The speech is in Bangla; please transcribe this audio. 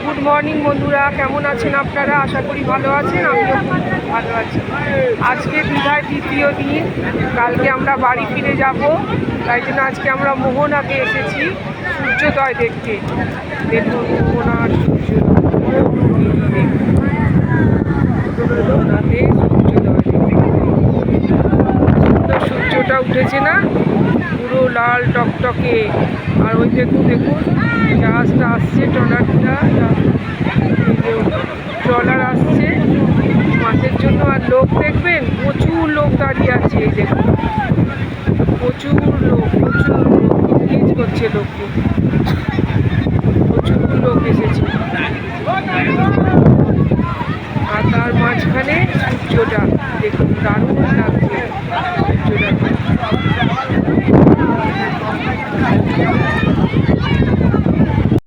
গুড মর্নিং বন্ধুরা, কেমন আছেন আপনারা? আশা করি ভালো আছেন। আমিও খুব ভালো আছি। আজকে বিদায় দ্বিতীয় দিন, কালকে আমরা বাড়ি ফিরে যাব। তাই জন্য আজকে আমরা মোহনাতে এসেছি সূর্যোদয় দেখতে। দেখুন মোহনার সূর্যোদয়, মোহনাতে সূর্যোদয় দেখতে সুন্দর সূর্যটা উঠেছে না, পুরো লাল টকটকে। আর ওই দেখুন জাহাজটা আসছে, ট্রলার আসছে মাছের জন্য। আর লোক দেখবেন, প্রচুর লোক দাঁড়িয়ে আছে। এই দেখুন প্রচুর লোক ভিড় করছে লোককে, প্রচুর লোক এসেছে। আর তার মাঝখানে সূর্যটা দেখুন, দারুণ লাগছে।